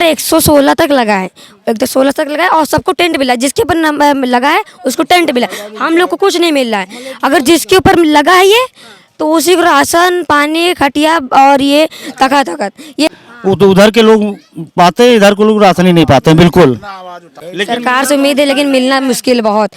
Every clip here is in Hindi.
116 तक लगा है, 116 तक लगा है और सबको टेंट मिला है। जिसके ऊपर नंबर लगा है उसको टेंट मिला है, हम लोग को कुछ नहीं मिल रहा है। अगर जिसके ऊपर लगा है ये तो उसी को राशन पानी खटिया और ये तखत ये वो तो उधर के लोग पाते हैं, इधर के लोग राशन ही नहीं पाते हैं बिल्कुल। सरकार से उम्मीद है लेकिन मिलना मुश्किल बहुत।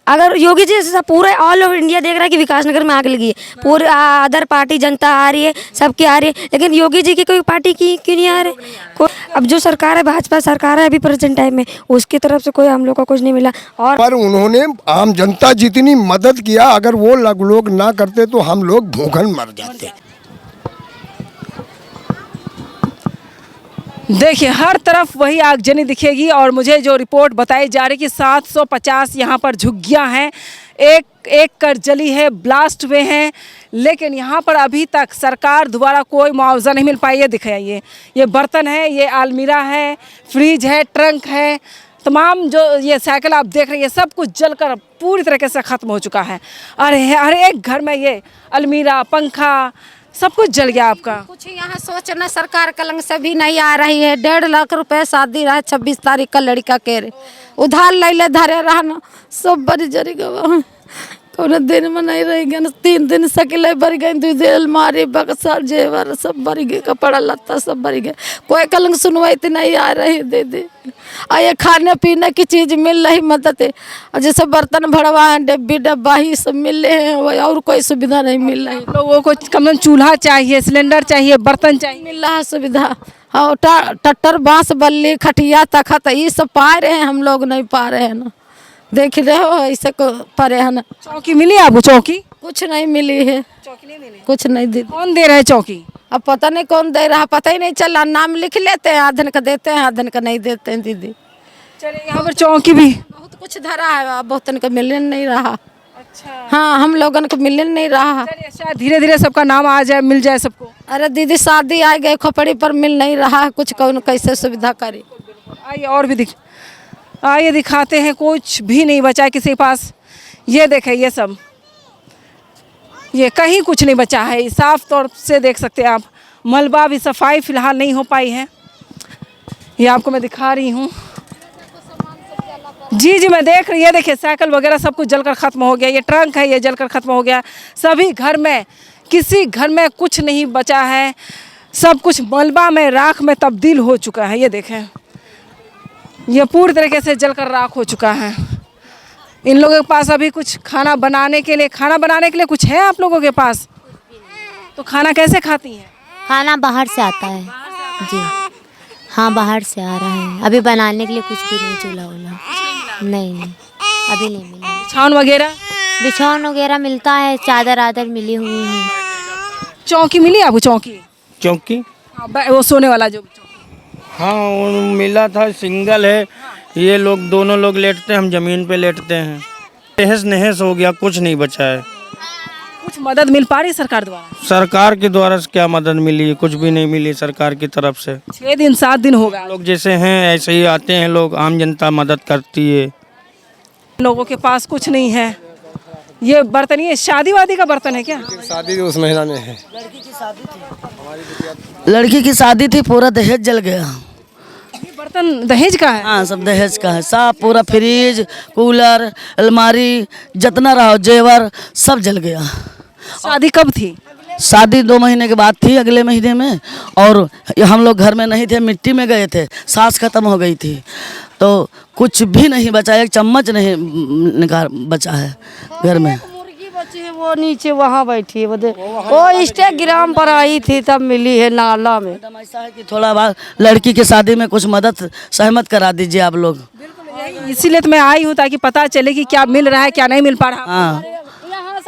अगर योगी जी से पूरा ऑल ओवर इंडिया देख रहा है कि विकासनगर में आग लगी है, पूरे अदर पार्टी जनता आ रही है, सबकी आ रही है, लेकिन योगी जी की कोई पार्टी की क्यों नहीं आ रही। अब जो सरकार है भाजपा सरकार है अभी प्रेजेंट टाइम में, उसकी तरफ से कोई हम लोग को कुछ नहीं मिला। और पर उन्होंने आम जनता जितनी मदद किया, अगर वो लोग ना करते तो हम लोग भूखन मर जाते। देखिए हर तरफ वही आगजनी दिखेगी और मुझे जो रिपोर्ट बताई जा रही कि 750 यहाँ पर झुग्गियाँ हैं, एक कर जली है, ब्लास्ट हुए हैं, लेकिन यहाँ पर अभी तक सरकार द्वारा कोई मुआवजा नहीं मिल पाई है। दिखाइए ये बर्तन है, ये अलमीरा है, फ्रिज है, ट्रंक है, तमाम जो ये साइकिल आप देख रहे हैं सब कुछ जलकर पूरी तरीके से ख़त्म हो चुका है। अरे हर एक घर में ये अलमीरा पंखा सब कुछ जल गया आपका। कुछ यहाँ सोचना सरकार कलंग से भी नहीं आ रही है। 1.5 लाख रुपए शादी रहा 26 तारीख का लड़का के रे उधार ले धरे रहना सब बड़ी जरी गवा कौन दिन में नहीं रही गन 3 दिन सकिले भर गए, 2 दिन अलमारी बक्सर जेवर सब भर गए, कपड़ा लत्ता सब भर गए, कोई कलंग सुनवाई तो नहीं आ रही दीदी। और ये खाने पीने की चीज़ मिल रही मदद है, और जैसे बर्तन भरवा है डिब्बी डब्बा ही सब मिल रहे हैं, और कोई सुविधा नहीं मिल रही। लोगों को कम से कम चूल्हा चाहिए, सिलेंडर चाहिए, बर्तन चाहिए, मिल रहा है सुविधा। हाँ टट्टर बांस बल्ली खटिया तखत ये सब पा रहे हैं, हम लोग नहीं पा रहे हैं ना। देख रहे हो ऐसे को परे है ना। चौकी मिली आपको? चौकी कुछ नहीं मिली है, चौकी नहीं मिली, कुछ नहीं दी। कौन दे रहा है चौकी? अब पता नहीं कौन दे रहा, पता ही नहीं चला। नाम लिख लेते हैं, आधन का देते हैं, आधन का नहीं देते हैं दीदी। चलिए यहाँ पर चौकी भी बहुत कुछ धरा है, बहुत का मिलने नहीं रहा। अच्छा हाँ हम लोगन को मिलने नहीं रहा। चलिए शायद धीरे धीरे सबका नाम आ जाए, मिल जाए सबको। अरे दीदी शादी आ गए खोपड़ी पर मिल नहीं रहा है, कुछ कौन कैसे सुविधा करे। आइए और भी आइए दिखाते हैं, कुछ भी नहीं बचा है किसी के पास। ये देखें ये सब, ये कहीं कुछ नहीं बचा है, साफ तौर से देख सकते हैं आप। मलबा भी सफाई फिलहाल नहीं हो पाई है, ये आपको मैं दिखा रही हूँ। जी मैं देख रही है, देखिए साइकिल वगैरह सब कुछ जलकर ख़त्म हो गया। ये ट्रंक है, ये जलकर ख़त्म हो गया। सभी घर में किसी घर में कुछ नहीं बचा है, सब कुछ मलबा में राख में तब्दील हो चुका है। ये देखें ये पूरी तरीके से जलकर राख हो चुका है। इन लोगों के पास अभी कुछ खाना बनाने के लिए कुछ है आप लोगों के पास? तो खाना कैसे खाती हैं? खाना बाहर से आता है जी। हाँ बाहर से आ रहा है, अभी बनाने के लिए कुछ भी नहीं, चूल्हा वूल्हा नहीं अभी नहीं मिला। बिछावन वगैरह मिलता है, चादर आदर मिली हुई है। चौकी मिली आपको? चौकी वो सोने वाला जो हाँ वो मिला था, सिंगल है। ये लोग दोनों लोग लेटते हैं, हम ज़मीन पे लेटते हैं। तहस नहस हो गया, कुछ नहीं बचा है। कुछ मदद मिल पा रही है सरकार द्वारा? सरकार के द्वारा से क्या मदद मिली, कुछ भी नहीं मिली सरकार की तरफ से। 6 दिन 7 दिन हो गया। लोग जैसे हैं ऐसे ही आते हैं लोग, आम जनता मदद करती है। लोगों के पास कुछ नहीं है। ये बर्तन, ये शादी वादी का बर्तन है क्या? शादी उस महीना में है, लड़की की शादी थी, पूरा दहेज जल गया। ये बर्तन दहेज का है? हाँ सब दहेज का है, सब पूरा फ्रिज कूलर अलमारी जितना रहा जेवर सब जल गया। शादी कब थी? शादी 2 महीने के बाद थी, अगले महीने में। और हम लोग घर में नहीं थे, मिट्टी में गए थे, सांस खत्म हो गई थी, तो कुछ भी नहीं बचा, एक चम्मच नहीं निकाल बचा है घर में। मुर्गी बची है वो नीचे वहाँ बैठी है, वो इंस्टाग्राम पर आई थी तब मिली है नाला में। ऐसा है कि थोड़ा बाद लड़की की शादी में कुछ मदद सहमत करा दीजिए आप लोग। इसीलिए तो मैं आई हूँ ताकि पता चले कि क्या मिल रहा है क्या नहीं मिल पा रहा। हाँ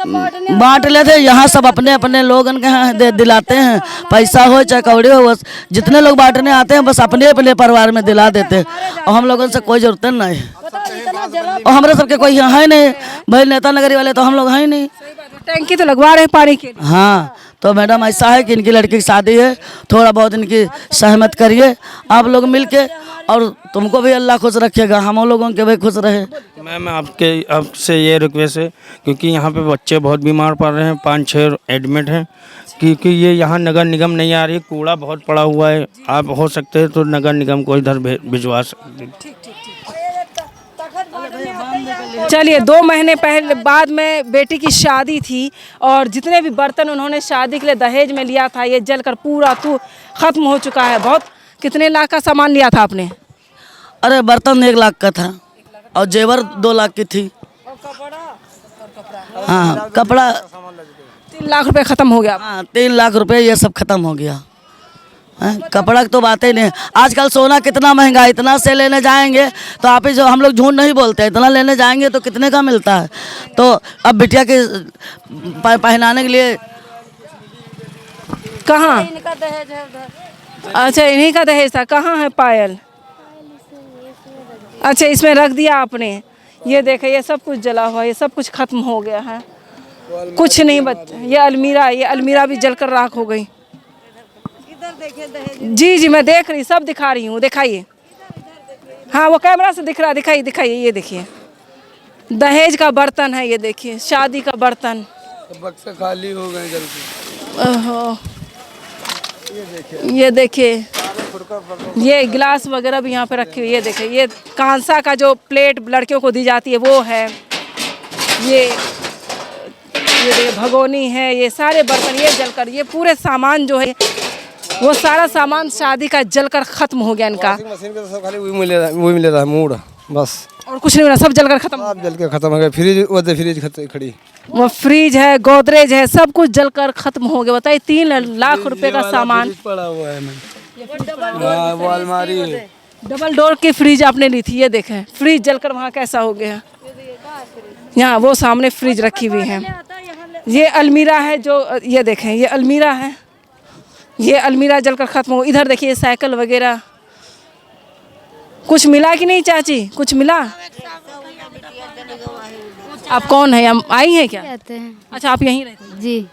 बांट लेते, यहाँ सब अपने अपने लोगन के यहाँ दिलाते हैं, पैसा हो चाहे कौड़ी हो, बस जितने लोग बांटने आते हैं बस अपने अपने परिवार में दिला देते हैं, और हम लोगों से कोई जरूरत नहीं। और हमारे सबके कोई यहाँ है नहीं, भाई नेता नगरी वाले तो हम लोग हैं ही नहीं। टैंकी तो लगवा रहे हैं पानी के। हाँ तो मैडम ऐसा है कि इनकी लड़की की शादी है, थोड़ा बहुत इनकी सहमत करिए आप लोग मिलके, और तुमको भी अल्लाह खुश रखेगा, हम लोगों के भी खुश रहे। मैम आपसे ये रिक्वेस्ट है, क्योंकि यहाँ पे बच्चे बहुत बीमार पड़ रहे हैं, 5-6 एडमिट हैं, क्योंकि ये यहाँ नगर निगम नहीं आ रही, कूड़ा बहुत पड़ा हुआ है। आप हो सकते हैं तो नगर निगम को इधर भिजवा सकते हैं। चलिए 2 महीने पहले बाद में बेटी की शादी थी और जितने भी बर्तन उन्होंने शादी के लिए दहेज में लिया था ये जलकर पूरा ख़त्म हो चुका है। बहुत कितने लाख का सामान लिया था आपने? अरे बर्तन 1 लाख का था और जेवर 2 लाख की थी। हाँ कपड़ा 3 लाख रुपए ख़त्म हो गया। हाँ 3 लाख रुपए ये सब खत्म हो गया। कपड़ा की तो बात ही नहीं। आजकल सोना कितना महंगा है, इतना से लेने जाएंगे तो आप ही जो हम लोग झूठ नहीं बोलते, इतना लेने जाएंगे तो कितने का मिलता है। तो अब बिटिया के पहनाने के लिए कहाँ? अच्छा इन्हीं का दहेज था। कहाँ है पायल? अच्छा इसमें रख दिया आपने। ये देखे ये सब कुछ जला हुआ, ये सब कुछ खत्म हो गया है, कुछ नहीं बच। ये अलमीरा भी जलकर राख हो गई। जी मैं देख रही, सब दिखा रही हूँ, दिखाइए। हाँ वो कैमरा से दिख रहा, दिखाइए। ये देखिए दहेज का बर्तन है, ये देखिए शादी का बर्तन, बक्से खाली हो गए जल्दी। ओहो ये देखिए ये गिलास वगैरह भी यहाँ पे रखे हुए। ये देखिए ये कांसा का जो प्लेट लड़कियों को दी जाती है वो है। ये भगोनी है, ये सारे बर्तन ये जलकर, ये पूरे सामान जो है वो सारा सामान शादी का जलकर खत्म हो गया इनका। मशीन के तो सब खाली वही मिले रहा मूड बस, और कुछ नहीं मिला, सब जलकर खत्म। सब जल के खत्म हो गया। फ्रिज खड़ी, वो फ्रिज है, गोदरेज है, सब कुछ जलकर खत्म हो गया। बताइए 3 लाख रुपए का सामान पड़ा हुआ है। वो अलमारी है, डबल डोर की फ्रिज आपने ली थी। ये देखें फ्रिज जलकर वहाँ कैसा हो गया। यहाँ वो सामने फ्रिज रखी हुई है। ये अलमीरा है जो, ये देखें ये अलमीरा है, ये अलमीरा जलकर खत्म हो। इधर देखिए साइकिल वगैरह। कुछ मिला कि नहीं चाची? कुछ मिला? आप कौन है? हम आई हैं क्या? रहते हैं अच्छा आप यहीं रहते हैं? जी।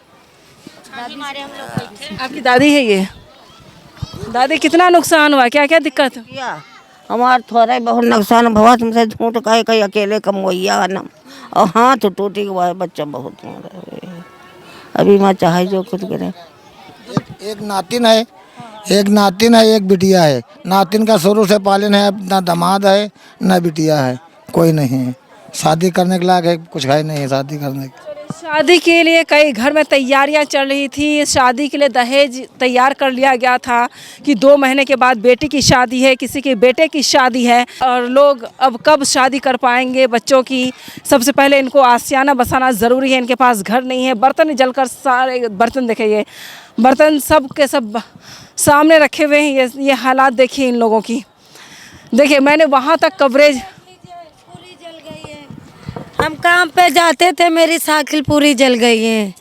आपकी दादी है ये? दादी कितना नुकसान हुआ, क्या क्या दिक्कत? हमार थोड़ा बहुत नुकसान हुआ, तुमसे झूठ कहे कहीं अकेले कमोइया न और हाथ टूटी हुआ है, बच्चा बहुत अभी मैं चाहे जो कुछ करे। एक नातिन है, एक बिटिया है। नातिन का शुरू से पालन है, ना दामाद है ना बिटिया है, कोई नहीं है। शादी करने के लायक है, कुछ है नहीं है शादी करने के। शादी के लिए कई घर में तैयारियां चल रही थी। शादी के लिए दहेज तैयार कर लिया गया था कि 2 महीने के बाद बेटी की शादी है, किसी के बेटे की शादी है और लोग अब कब शादी कर पाएंगे बच्चों की। सबसे पहले इनको आशियाना बसाना ज़रूरी है, इनके पास घर नहीं है। बर्तन जलकर सारे बर्तन देखिए, बर्तन सब के सब सामने रखे हुए हैं। ये हालात देखिए इन लोगों की। देखिए मैंने वहाँ तक कवरेज, हम काम पे जाते थे, मेरी साइकिल पूरी जल गई है।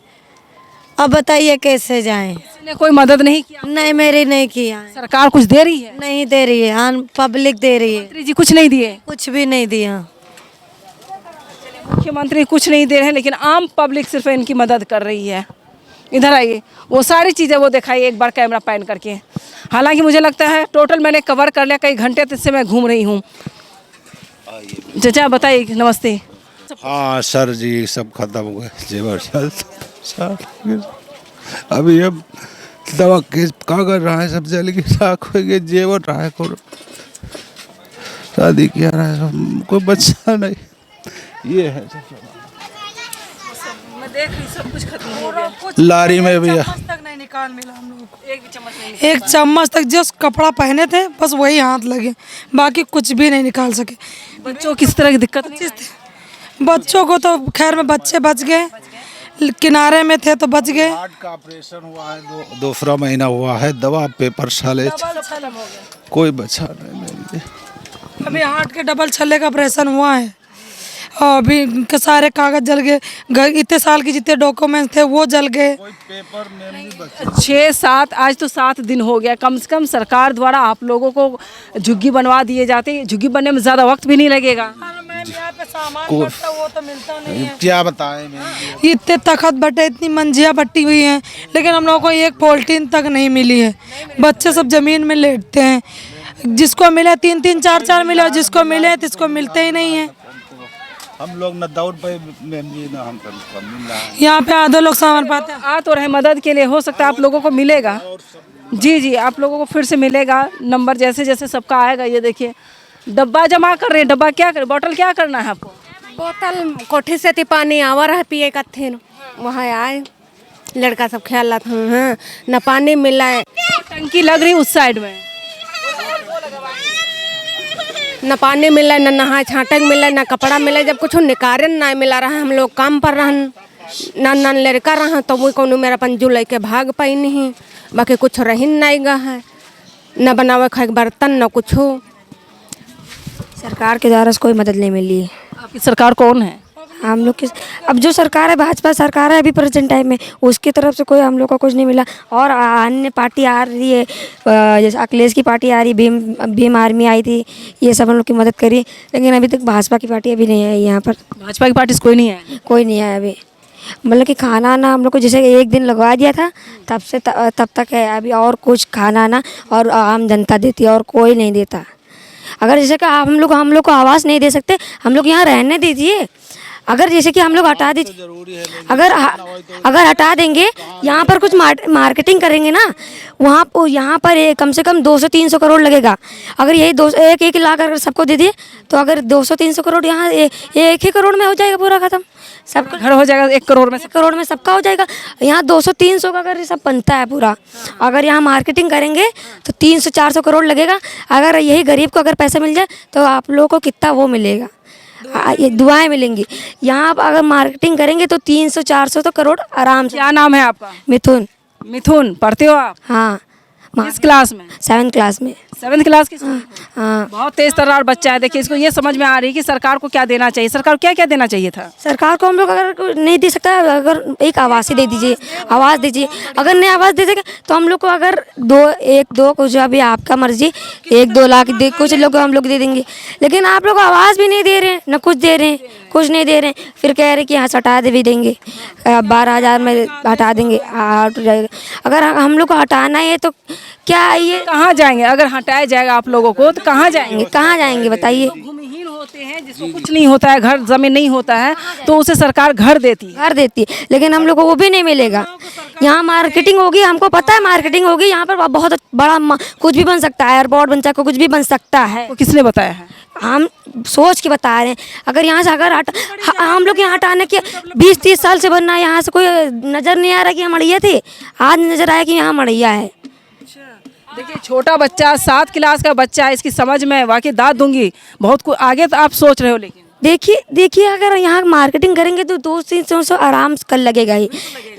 अब बताइए कैसे जाएं? ने कोई मदद नहीं किया? नहीं मेरी नहीं किया। सरकार कुछ दे रही है? नहीं दे रही है, हाँ पब्लिक दे रही है। मंत्री जी कुछ नहीं दिए? कुछ भी नहीं दिया। मुख्यमंत्री कुछ नहीं दे रहे हैं, लेकिन आम पब्लिक सिर्फ इनकी मदद कर रही है। इधर आइए, वो सारी चीज़ें वो दिखाइए एक बार कैमरा पैन करके। हालांकि मुझे लगता है टोटल मैंने कवर कर लिया, कई घंटे से मैं घूम रही हूँ। चाचा बताइए, नमस्ते। हाँ सर जी सब खत्म हो गए, जेवर सब अभी अब दवा केस का कर रहा है, सब जल के साख हो गए, जेवर रहा है, शादी किया रहा है, कोई बच्चा नहीं। ये है मैं देख रही सब कुछ खत्म हो गया। लारी में भैया तक नहीं निकाल मिला हम लोग, एक चम्मच तक जिस कपड़ा पहने थे बस वही हाथ लगे, बाकी कुछ भी नहीं निकाल सके। बच्चों किस तरह की दिक्कत नहीं? बच्चों को तो खैर में बच्चे बच गए, किनारे में थे तो बच गए। हार्ट का ऑपरेशन हुआ है, दूसरा महीना हुआ है, दवा पेपर छले, कोई बचा नहीं। अभी हार्ट के डबल छल्ले का ऑपरेशन हुआ है और अभी इनके सारे कागज जल गए, इतने साल के जितने डॉक्यूमेंट्स थे वो जल गए। 6-7 आज तो 7 दिन हो गया। कम से कम सरकार द्वारा आप लोगों को झुग्गी बनवा दिए जाते, झुग्गी बनने में ज़्यादा वक्त भी नहीं लगेगा। वो तो मिलता नहीं है, क्या बताएं, इतने तखत बटे, इतनी मंजिया बट्टी हुई हैं, लेकिन हम लोगों को एक पोल्टीन तक नहीं मिली है। बच्चे सब जमीन में लेटते हैं, जिसको मिले 3-3 4-4 मिले और जिसको मिले तो इसको मिलते ही नहीं है। हम लोग न दौड़ पे न हम मिल रहा है। यहाँ पे आधे लोग संभल पाते हैं। आ तो रहे मदद के लिए, हो सकता है आप लोगों को मिलेगा। जी जी, आप लोगों को फिर से मिलेगा नंबर, जैसे जैसे सबका आएगा। ये देखिए डब्बा जमा कर रहे हैं। डब्बा क्या कर, बोतल क्या करना है आपको? बोतल कोठी से थी, पानी आवा रहा पिए का थे, वहाँ आए लड़का सब ख्याल रहा था, न पानी मिला है, टंकी लग रही उस साइड में, न पानी मिला, न नहाए छाटक मिला, न कपड़ा मिला। जब कुछ निकारे ना मिला रहा, हम लोग काम पर रहन, न लड़का रहा तो वो कोनो मेरा पंजू लेके भाग पाई नहीं। बाकी कुछ रही नहीं गा है, न बनावे खाए बर्तन न कुछ। सरकार के द्वारा से कोई मदद नहीं मिली है। आपकी सरकार कौन है? हम लोग की अब जो सरकार है, भाजपा सरकार है अभी प्रेजेंट टाइम में, उसकी तरफ से कोई हम लोग का कुछ नहीं मिला। और अन्य पार्टी आ रही है, जैसे अखिलेश की पार्टी आ रही, भीम आर्मी आई थी, ये सब हम लोग की मदद करी। लेकिन अभी तक भाजपा की पार्टी अभी नहीं आई यहाँ पर। भाजपा की पार्टी से कोई नहीं है? कोई नहीं आया अभी। मतलब कि खाना ना हम लोग को जैसे एक दिन लगवा दिया था, तब से तब तक है अभी। और कुछ खाना ना और आम जनता देती है, और कोई नहीं देता। अगर जैसे कि हम लोग को आवाज़ नहीं दे सकते, हम लोग यहाँ रहने दीजिए। अगर जैसे कि हम लोग हटा दीजिए, अगर हटा देंगे, यहाँ पर कुछ मार्केटिंग करेंगे ना, यहाँ पर कम से कम 200-300 करोड़ लगेगा। अगर यही 1 लाख अगर सबको दे दिए, तो अगर 200-300 करोड़ यहाँ 1 ही करोड़ में हो जाएगा पूरा खत्म। सबका घर हो जाएगा 1 करोड़ में, 1 करोड़ में सबका हो जाएगा। यहाँ 200-300 का अगर सब बनता है पूरा, अगर यहाँ मार्केटिंग करेंगे तो 300-400 करोड़ लगेगा। अगर यही गरीब को अगर पैसा मिल जाए तो आप लोगों को कितना वो मिलेगा, ये दुआएं मिलेंगी। यहाँ आप अगर मार्केटिंग करेंगे तो 300-400 तो करोड़ आराम से। क्या नाम है आपका? मिथुन। मिथुन, पढ़ते हो आप? हाँ। किस क्लास में? 7th क्लास में। 7th क्लास की? हाँ। बहुत तेज तर्रार बच्चा है। देखिए इसको ये समझ में आ रही है कि सरकार को क्या देना चाहिए। सरकार को क्या क्या देना चाहिए था? सरकार को हम लोग अगर नहीं दे सकता, अगर एक आवाज़ ही दे दीजिए, आवाज़ दीजिए। अगर नहीं आवाज़ दे सके तो हम लोग को अगर 1-2 कुछ अभी आपका मर्जी 1-2 लाख दे, कुछ लोग हम लोग दे देंगे। लेकिन आप लोग आवाज़ भी नहीं दे रहे हैं, न कुछ दे रहे हैं, कुछ नहीं दे रहे हैं। फिर कह रहे कि यहाँ से हटा दे भी देंगे, 12,000 में हटा देंगे, हट जाएगा। अगर हम लोग को हटाना है तो क्या ये कहाँ जाएंगे? अगर हटाया जाएगा आप लोगों को तो कहाँ जाएंगे? कहाँ जाएंगे बताइए? भूमिहीन होते हैं, जिसको कुछ नहीं होता है, घर जमीन नहीं होता है, तो उसे सरकार घर देती है। लेकिन हम लोग को वो भी नहीं मिलेगा। यहाँ मार्केटिंग होगी, हमको पता है मार्केटिंग होगी, यहाँ पर बहुत बड़ा कुछ भी बन सकता है, एयरपोर्ट बन सकता है, कुछ भी बन सकता है। तो किसने बताया है? हम सोच के बता रहे हैं। अगर यहाँ से हम लोग यहाँ हटाने के 20-30 साल से बनना है, यहाँ से कोई नज़र नहीं आ रहा कि यहाँ मड़ैया थे, आज नज़र आया कि यहाँ मड़ैया है। देखिए छोटा बच्चा 7 क्लास का बच्चा है, इसकी समझ में वाकई दाद दूंगी बहुत कुछ आगे तो आप सोच रहे हो। लेकिन देखिए अगर यहाँ मार्केटिंग करेंगे तो 200-300 आराम से कल लगेगा ही।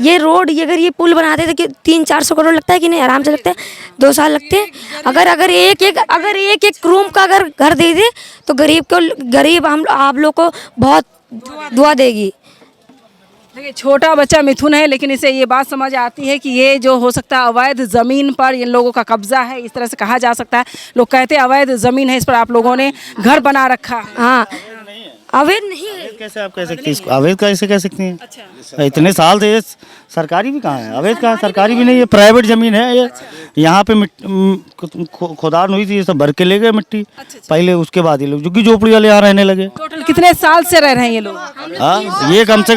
ये रोड अगर ये पुल बनाते थे कि 300-400 करोड़ लगता है कि नहीं? आराम से लगता है, 2 साल लगते हैं। अगर एक रूम का अगर घर दे दे तो गरीब आप लोग को बहुत दुआ देगी। देखिए छोटा बच्चा मिथुन है, लेकिन इसे ये बात समझ आती है कि ये जो हो सकता है अवैध ज़मीन पर इन लोगों का कब्जा है, इस तरह से कहा जा सकता है। लोग कहते हैं अवैध ज़मीन है, इस पर आप लोगों ने घर बना रखा है। हाँ, अवैध नहीं है। कैसे आप कह सकते हैं इसको? अवैध कैसे कह सकते हैं? अच्छा। इतने साल से सरकारी भी कहाँ है, अवैध कहाँ है? सरकारी भी नहीं है, प्राइवेट जमीन है ये। यहाँ पे खुदान हुई थी, ये सब भर के ले गए मिट्टी। पहले उसके बाद ये लोग झुग्गी झोपड़ी वाले यहाँ रहने लगे। टोटल कितने साल से रह रहे हैं ये लोग? हाँ, ये कम से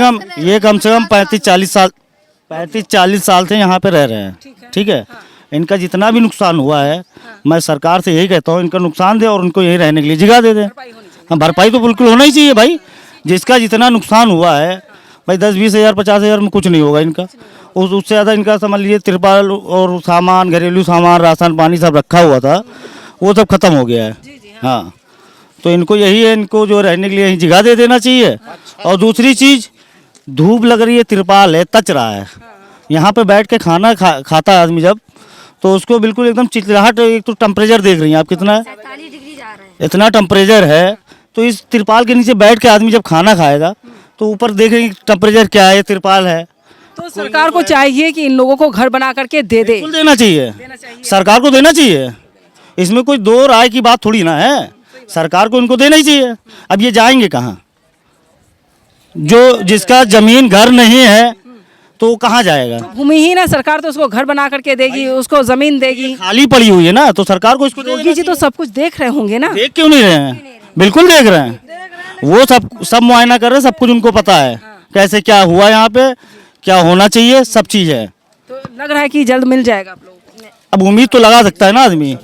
कम 35-40 साल से यहाँ पे रह रहे हैं। ठीक है। इनका जितना भी नुकसान हुआ है, मैं सरकार से यही कहता हूँ, इनका नुकसान दे और उनको यहीं रहने के लिए जगह दे दें। हाँ, भरपाई तो बिल्कुल होना ही चाहिए भाई। जिसका जितना नुकसान हुआ है भाई, 10-20 हज़ार 50 हज़ार में कुछ नहीं होगा इनका। उससे ज़्यादा इनका समझ लीजिए तिरपाल और सामान, घरेलू सामान, राशन पानी सब रखा हुआ था, वो सब खत्म हो गया है। हाँ, तो इनको यही है, इनको जो रहने के लिए यहीं जगह दे देना चाहिए। और दूसरी चीज़, धूप लग रही है, तिरपाल है, तच रहा है, यहाँ पे बैठ के खाना खाता है आदमी जब, तो उसको बिल्कुल एकदम चिचलाहट। एक तो टेम्परेचर देख रही हैं आप कितना है, 47 डिग्री जा रहा है। इतना टेम्परेचर है। तो इस तिरपाल के नीचे बैठ के आदमी जब खाना खाएगा तो ऊपर देखेंगे टेम्परेचर क्या है, ये तिरपाल है। तो सरकार को चाहिए कि इन लोगों को घर बना करके दे दे। बिल्कुल देना चाहिए, सरकार को देना चाहिए। इसमें कोई दो राय की बात थोड़ी ना है, सरकार को इनको देना ही चाहिए। अब ये जाएंगे कहाँ? जो जिसका जमीन घर नहीं है तो कहाँ जाएगा? भूमिहीन है, सरकार तो उसको घर बना करके देगी, उसको जमीन देगी। खाली पड़ी हुई है ना, तो सरकार को इसको योगी जी तो सब कुछ देख रहे होंगे ना? देख क्यों नहीं रहे हैं? बिल्कुल देख रहे हैं। वो सब मुआयना कर रहे हैं, सब कुछ उनको पता है कैसे क्या हुआ यहाँ पे, क्या होना चाहिए, सब चीज़ है। तो लग रहा है कि जल्द मिल जाएगा आप लोगों को। अब उम्मीद तो लगा सकता है ना आदमी,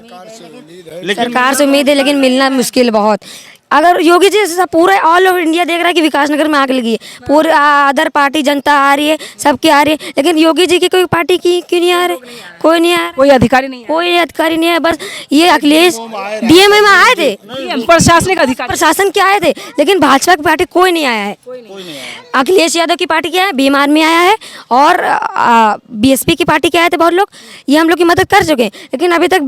लेकिन सरकार से उम्मीद है लेकिन मिलना मुश्किल बहुत। अगर योगी जी जैसा पूरा ऑल ओवर इंडिया देख रहा है कि विकासनगर में आग लगी है, पूरे अदर पार्टी जनता आ रही है, सबकी आ रही है, लेकिन योगी जी की कोई पार्टी की क्यों नहीं आ रहे? कोई नहीं आ रहा, कोई अधिकारी नहीं है। कोई अधिकारी नहीं है। बस ये अखिलेश डीएमए में आए थे, प्रशासनिक अधिकारी प्रशासन के आए थे, लेकिन भाजपा की पार्टी कोई नहीं आया है। अखिलेश यादव की पार्टी क्या है, भीम आर्मी आया है, और बीएसपी की पार्टी के आए थे बहुत लोग, ये हम लोग की मदद कर चुके हैं, लेकिन अभी तक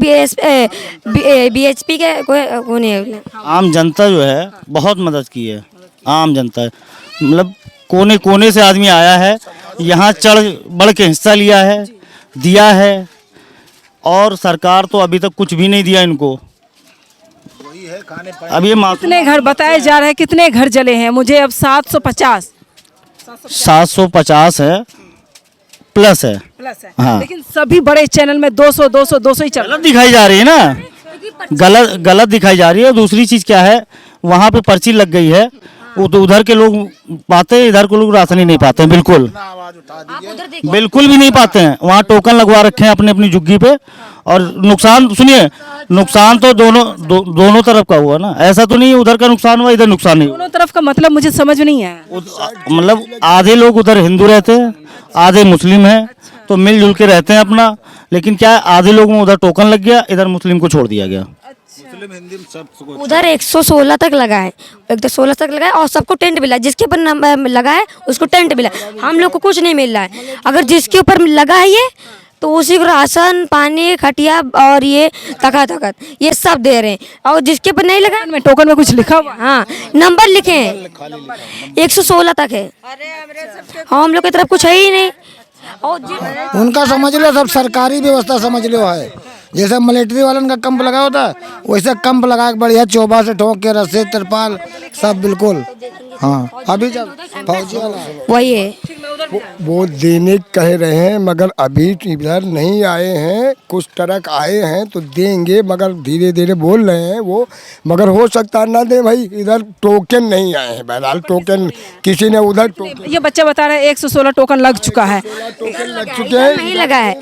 बीएचपी के कोई नहीं है। आम जनता जो है बहुत मदद की है। आम जनता मतलब कोने कोने से आदमी आया है, यहाँ चढ़ बढ़ के हिस्सा लिया है, दिया है, और सरकार तो अभी तक कुछ भी नहीं दिया इनको। अब ये कितने घर बताए जा रहे हैं, कितने घर जले हैं? मुझे अब 750 है, प्लस है। हाँ। लेकिन सभी बड़े चैनल में 200 ही चल रहा है। गलत दिखाई जा रही है ना, गलत दिखाई जा रही है। दूसरी चीज़ क्या है, वहाँ पे पर्ची लग गई है, तो उधर के लोग पाते हैं, इधर के लोग राशन ही नहीं पाते हैं, बिल्कुल भी नहीं पाते हैं। वहाँ टोकन लगवा रखे हैं अपनी अपनी झुग्गी पे, और नुकसान सुनिए, नुकसान तो दोनों तरफ का हुआ ना, ऐसा तो नहीं उधर का नुकसान हुआ इधर नुकसान नहीं हुआ। दोनों तरफ का मतलब मुझे समझ में नहीं आया। मतलब आधे लोग उधर हिंदू रहते हैं, आधे मुस्लिम हैं, तो मिलजुल के रहते हैं अपना, लेकिन क्या है, आधे लोगों में उधर टोकन लग गया, इधर मुस्लिम को छोड़ दिया गया। उधर 116 तक लगा है, 116 तक लगा है, और सबको टेंट मिला है। जिसके ऊपर नंबर लगा है उसको टेंट मिला है, हम लोग को कुछ नहीं मिल रहा है। अगर जिसके ऊपर लगा है ये, तो उसी को राशन, पानी, खटिया और ये तखत ये सब दे रहे हैं। और जिसके ऊपर नहीं लगा में टोकन में कुछ लिखा हुआ? हाँ, नंबर लिखे हैं, 116 तक है। हम लोग की तरफ कुछ है ही नहीं। और उनका समझ लो सब सरकारी व्यवस्था समझ लो है, जैसे मिलिट्री वालन का कैंप लगा होता है वैसे कैंप लगा के बढ़िया चौबा से ठोक के रस्से तिरपाल सब बिल्कुल। हाँ, अभी जब फौजी वाला वही है, वो देने कह रहे हैं, मगर अभी इधर नहीं आए हैं। कुछ ट्रक आए हैं तो देंगे, मगर धीरे धीरे बोल रहे हैं वो, मगर हो सकता है ना दे भाई। इधर टोकन नहीं आए हैं, बहरहाल टोकन किसी ने उधर ये बच्चा बता रहे हैं 116 टोकन लग चुका है। टोकन लग चुके हैं, नहीं लगा है,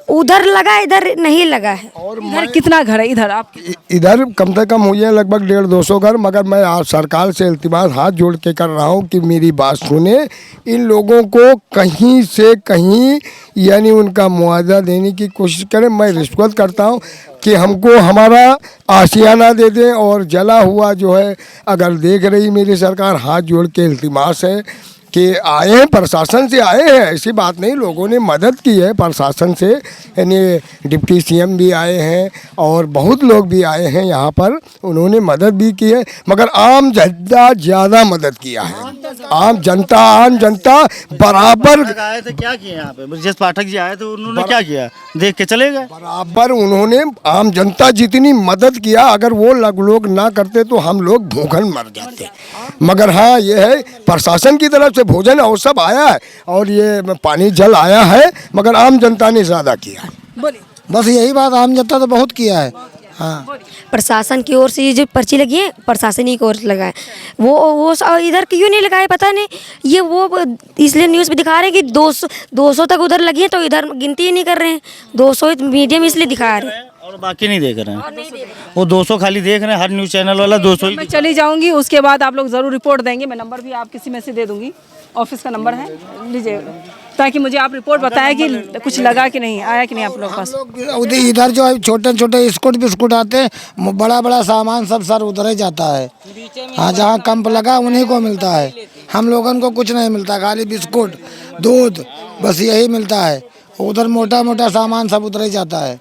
उधर लगा, इधर नहीं लगा है। और इधर कितना घर है? इधर आप इधर कम से कम हुई है लगभग 150-200 घर। मगर मैं आप सरकार से इल्तिमास हाथ जोड़ के कर रहा हूँ कि मेरी बात सुने, इन लोगों को कहीं से कहीं यानी उनका मुआवजा देने की कोशिश करें। मैं रिश्वत करता हूँ कि हमको हमारा आशियाना दे दें, और जला हुआ जो है अगर देख रही मेरी सरकार, हाथ जोड़ के इल्तिमास है कि आए हैं, प्रशासन से आए हैं, ऐसी बात नहीं, लोगों ने मदद की है प्रशासन से, यानी डिप्टी सीएम भी आए हैं और बहुत लोग भी आए हैं यहाँ पर, उन्होंने मदद भी की है। मगर आम जनता ज़्यादा मदद किया है। आम जनता बराबर आए थे, क्या किया यहाँ पे? ब्रजेश पाठक जी आए थे, उन्होंने क्या किया? देख के चले गए। बराबर उन्होंने आम जनता जितनी मदद किया, अगर वो लोग ना करते तो हम लोग भूखन मर जाते। मगर हाँ, ये है प्रशासन की तरफ से भोजन और सब आया है, और ये पानी जल आया है, मगर आम जनता ने ज़्यादा किया है। बस यही बात, आम जनता तो बहुत किया है। हाँ, प्रशासन की ओर से ये जो पर्ची लगी है, प्रशासन ही की ओर से लगा है। वो इधर क्यों नहीं लगाए पता नहीं। ये वो इसलिए न्यूज़ पे दिखा रहे हैं कि 200 तक उधर लगी है, तो इधर गिनती ही नहीं कर रहे हैं। 200 मीडियम इसलिए दिखा रहे हैं, और बाकी नहीं देख रहे हैं। वो 200 खाली देख रहे हैं, हर न्यूज़ चैनल वाला 200 ही। मैं चली जाऊंगी, उसके बाद आप लोग ज़रूर रिपोर्ट देंगे। मैं नंबर भी आप किसी में से दे दूंगी, ऑफिस का नंबर है, लीजिए, ताकि मुझे आप रिपोर्ट बताएं कि कुछ लगा कि नहीं, आया कि नहीं आप लोग के पास। इधर जो है छोटे छोटे स्कूट बिस्कुट आते हैं, बड़ा सामान सब सर उधर ही जाता है। हाँ, जहाँ कैंप लगा उन्हीं को मिलता है, हम लोगों को कुछ नहीं मिलता, खाली बिस्कुट, दूध, बस यही मिलता है। उधर मोटा सामान सब उधर ही जाता है।